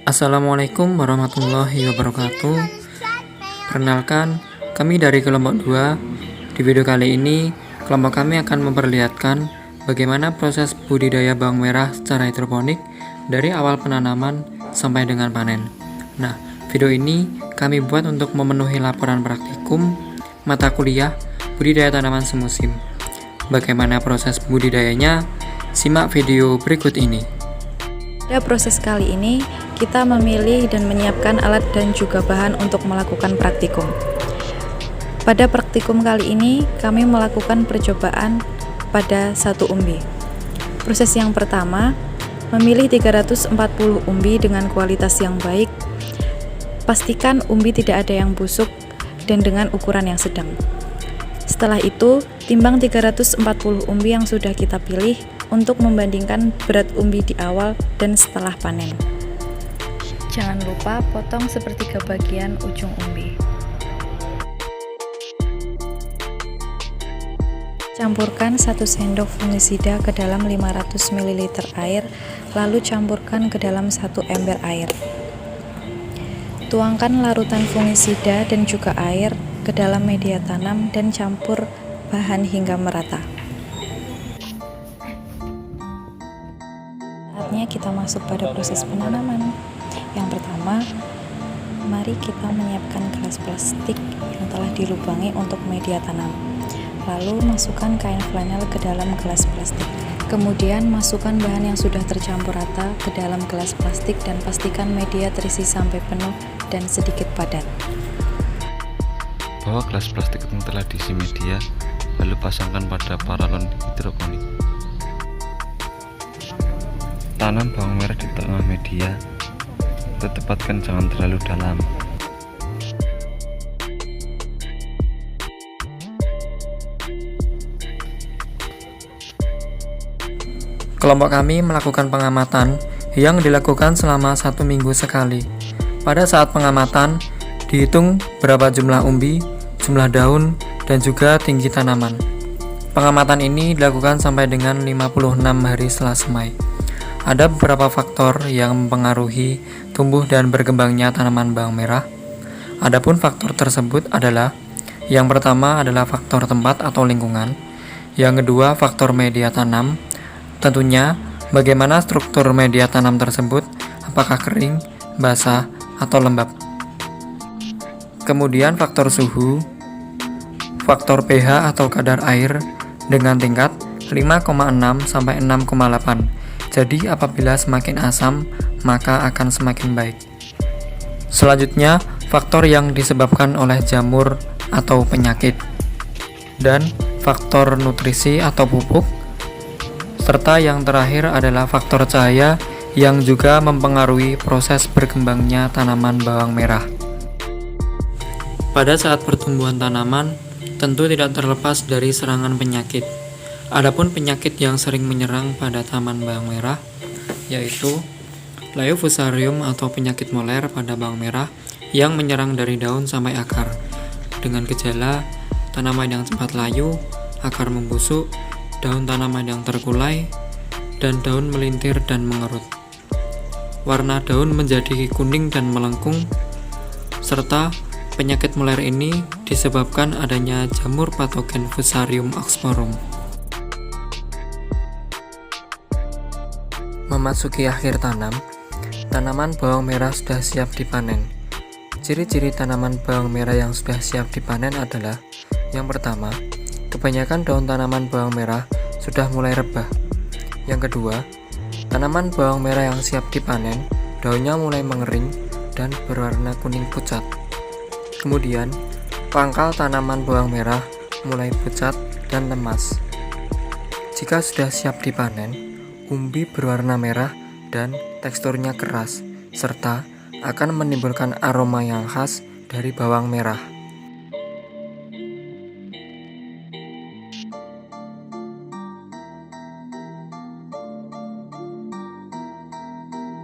Assalamualaikum warahmatullahi wabarakatuh. Perkenalkan, kami dari kelompok 2. Di video kali ini, kelompok kami akan memperlihatkan bagaimana proses budidaya bawang merah secara hidroponik dari awal penanaman sampai dengan panen. Nah, video ini kami buat untuk memenuhi laporan praktikum mata kuliah budidaya tanaman semusim. Bagaimana proses budidayanya? Simak video berikut ini. Pada proses kali ini, kita memilih dan menyiapkan alat dan juga bahan untuk melakukan praktikum. Pada praktikum kali ini, kami melakukan percobaan pada satu umbi. Proses yang pertama, memilih 340 umbi dengan kualitas yang baik. Pastikan umbi tidak ada yang busuk dan dengan ukuran yang sedang. Setelah itu, timbang 340 umbi yang sudah kita pilih untuk membandingkan berat umbi di awal dan setelah panen. Jangan lupa potong sepertiga bagian ujung umbi. Campurkan 1 sendok fungisida ke dalam 500 ml air, lalu campurkan ke dalam 1 ember air. Tuangkan larutan fungisida dan juga air ke dalam media tanam dan campur bahan hingga merata. Saatnya kita masuk pada proses penanaman. Yang pertama, mari kita menyiapkan gelas plastik yang telah dilubangi untuk media tanam. Lalu masukkan kain flanel ke dalam gelas plastik. Kemudian masukkan bahan yang sudah tercampur rata ke dalam gelas plastik dan pastikan media terisi sampai penuh dan sedikit padat. Bawa gelas plastik yang telah diisi media, lalu pasangkan pada paralon hidroponik. Tanam bawang merah di tengah media, tetapkan jangan terlalu dalam. Kelompok kami melakukan pengamatan yang dilakukan selama 1 minggu sekali. Pada saat pengamatan, dihitung berapa jumlah umbi, jumlah daun, dan juga tinggi tanaman. Pengamatan ini dilakukan sampai dengan 56 hari setelah semai. Ada beberapa faktor yang mempengaruhi tumbuh dan berkembangnya tanaman bawang merah. Adapun faktor tersebut adalah: yang pertama adalah faktor tempat atau lingkungan, yang kedua faktor media tanam. Tentunya, bagaimana struktur media tanam tersebut, apakah kering, basah, atau lembab. Kemudian faktor suhu, faktor pH atau kadar air dengan tingkat 5,6 sampai 6,8. Jadi apabila semakin asam, maka akan semakin baik. Selanjutnya, faktor yang disebabkan oleh jamur atau penyakit, dan faktor nutrisi atau pupuk, serta yang terakhir adalah faktor cahaya yang juga mempengaruhi proses berkembangnya tanaman bawang merah. Pada saat pertumbuhan tanaman, tentu tidak terlepas dari serangan penyakit. Adapun penyakit yang sering menyerang pada tanaman bawang merah yaitu Leiofusarium atau penyakit moler pada bawang merah yang menyerang dari daun sampai akar dengan gejala tanaman yang cepat layu, akar membusuk, daun tanaman yang terkulai, dan daun melintir dan mengerut. Warna daun menjadi kuning dan melengkung, serta penyakit moler ini disebabkan adanya jamur patogen Fusarium oxmorum. Memasuki akhir tanam, tanaman bawang merah sudah siap dipanen. Ciri-ciri tanaman bawang merah yang sudah siap dipanen adalah: yang pertama, kebanyakan daun tanaman bawang merah sudah mulai rebah. Yang kedua, tanaman bawang merah yang siap dipanen, daunnya mulai mengering dan berwarna kuning pucat. Kemudian, pangkal tanaman bawang merah mulai pucat dan lemas. Jika sudah siap dipanen, umbi berwarna merah dan teksturnya keras, serta akan menimbulkan aroma yang khas dari bawang merah.